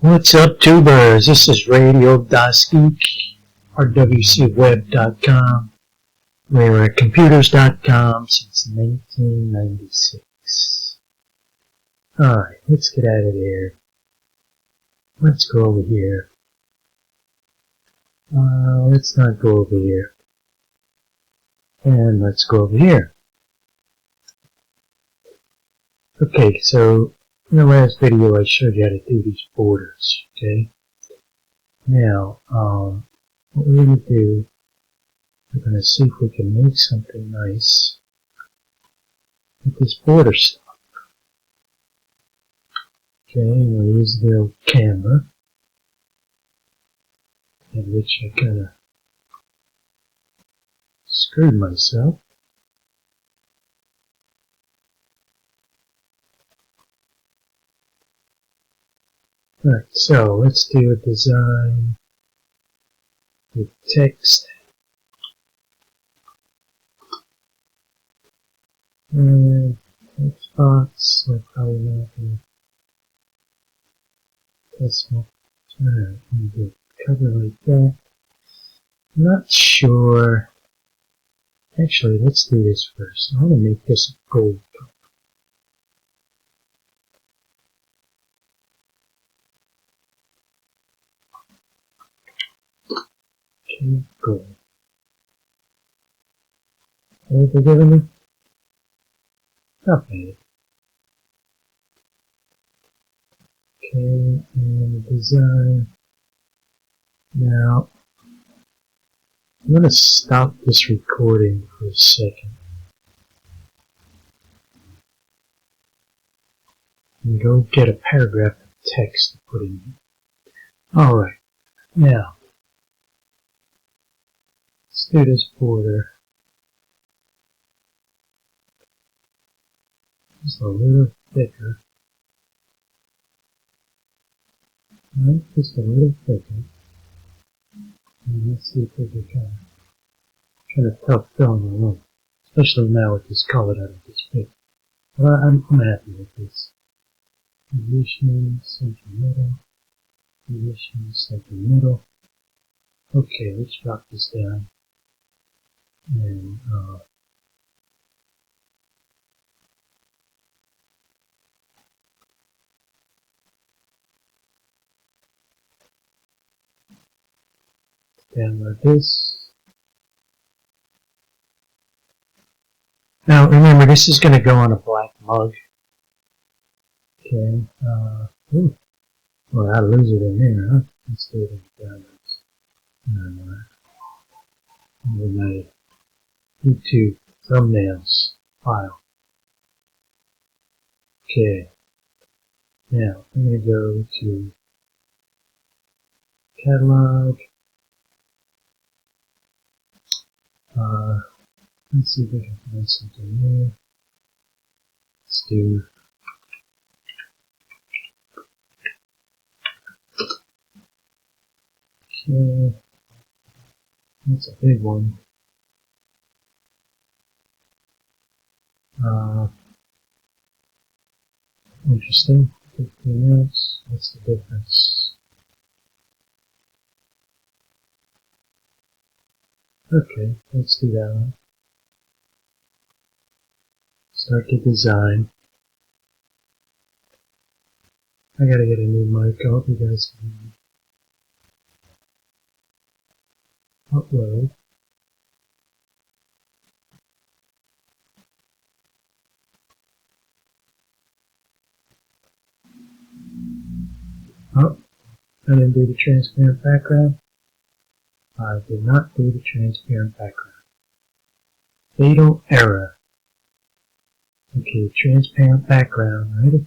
What's up, tubers? This is Radio.Geek, RWCWeb.com. We were at computers.com since 1996. Alright, let's get out of there. Let's go over here. Let's not go over here. And let's go over here. Okay, so in the last video I showed you how to do these borders, okay? Now, what we're going to do, we're going to see if we can make something nice with this border stuff. Okay, and we'll use the old Canva, in which I kind of screwed myself. Alright, so let's do a design with text. And text box, we're probably not going to decimal. Alright, we do cover like that. I'm not sure. Actually, let's do this first. I want to make this a gold color. Okay, gold. What are they giving me? Not bad. Okay, and design. Now, I'm going to stop this recording for a second. And go get a paragraph of text to put in here. Alright, now, let's do this border. Just a little thicker. Right, just a little thicker. And let's see if we can kind of tough fill in the room. Especially now with this color out of this pic. But I'm happy with this. Position, center middle. Position, center middle. Okay, let's drop this down. And down like this. Now remember, this is going to go on a black mug. Okay. Ooh. Well, I'll lose it in there, huh? Let's do it in the downwards. With my YouTube thumbnails file. Okay. Now I'm going to go to catalog. Let's see if we can find something there. Let's do okay. That's a big one. Interesting. 15 minutes. What's the difference? Okay, let's do that one. Start the design. I gotta get a new mic. I hope you guys can upload. Oh, I didn't do the transparent background. I did not do the transparent background. Fatal error. Okay, transparent background, ready?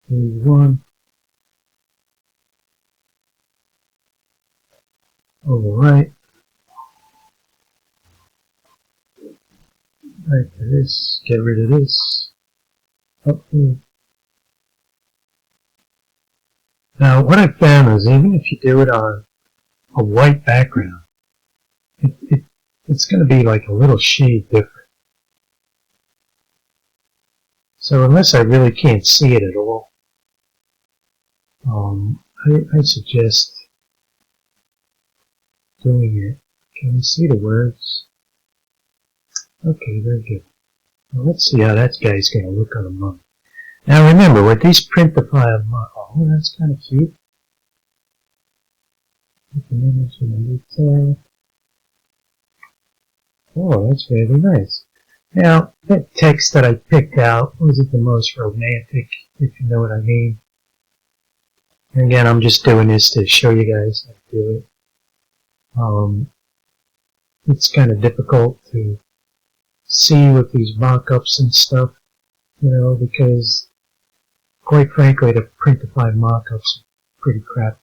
Here's one. Overwrite. Right to this. Get rid of this. Upload. Now, what I found is even if you do it on a white background, it's going to be like a little shade different. So unless I really can't see it at all, I suggest doing it. Can you see the words? Okay, very good. Well, let's see how that guy's going to look on a mug. Now remember, with these Printify mug, oh, that's kind of cute. Oh, that's really nice. Now, that text that I picked out wasn't the most romantic, if you know what I mean. And again, I'm just doing this to show you guys how to do it. It's kind of difficult to see with these mock-ups and stuff, you know, because quite frankly, the Printify mock-ups are pretty crap.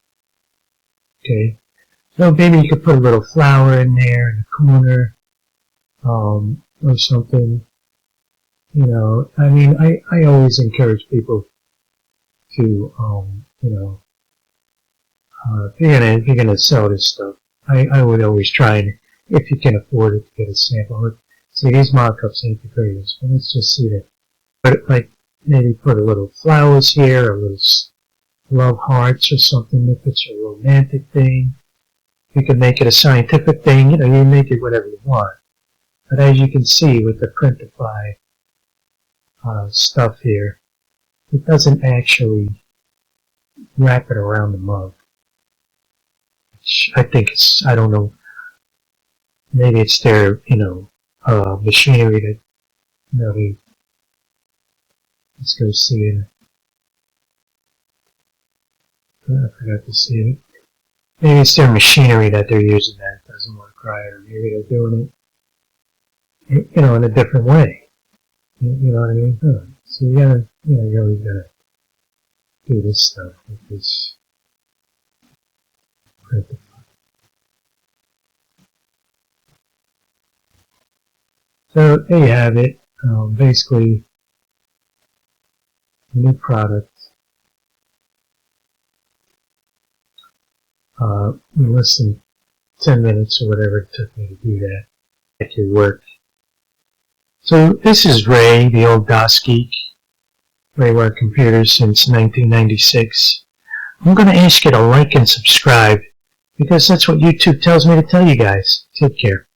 Okay, so maybe you could put a little flower in there in the corner, or something. You know, I mean, I always encourage people to, you know, if you're gonna sell this stuff, I would always try and, if you can afford it, to get a sample. See, these mock-ups ain't the greatest, but let's just see that. But like, maybe put a little flowers here, or little love hearts or something, if it's a romantic thing. You can make it a scientific thing, you know, you make it whatever you want. But as you can see with the Printify stuff here, it doesn't actually wrap it around the mug. I think it's, I don't know, maybe it's their, you know, machinery that, you know, they, let's go see it. I forgot to see it. Maybe it's their machinery that they're using that doesn't work right, or maybe they're doing it, you know, in a different way. You know what I mean? So you gotta, you know, you always gotta do this stuff with this Printify. So there you have it. Basically, new product. In less than 10 minutes or whatever it took me to do that. At your work. So this is Ray, the old DOS geek. Ray worked computers since 1996. I'm going to ask you to like and subscribe because that's what YouTube tells me to tell you guys. Take care.